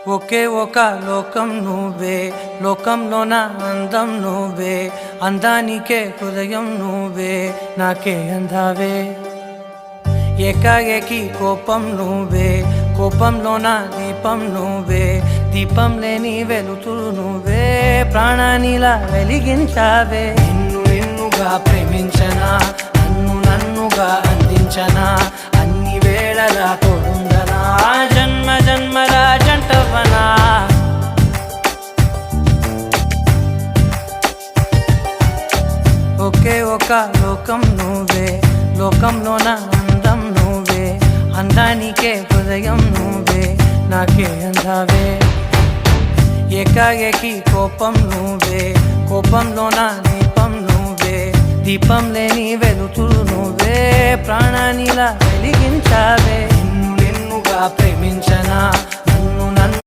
ఒకే ఒక లోకం నువ్వే, లోకంలోన అందం నువ్వే, అందానికే హృదయం నువ్వే, నాకే అందావే. ఏకాఏకి కోపం నువ్వే, కోపంలోన దీపం నువ్వే, దీపం లేని వెలుతురు నువ్వే, ప్రాణానిలా వెలిగించావే. నిన్నుగా ప్రేమించనా, నన్నుగా అందించనా, అన్ని వేళలా తోడుందనా, జన్మ జన్మల జంటవనా. ఒకే ఒక లోకం నువ్వే, లోకంలోన అందం నువ్వే, అందానికే హృదయం నువ్వే, నాకే అందావే. ఏకాఏకి కోపం నువ్వే, కోపంలోన దీపం నువ్వే, దీపం లేని వెలుతురు నువ్వే, ప్రాణానిలా వెలిగించావే. నిన్నుగా ప్రేమించనా,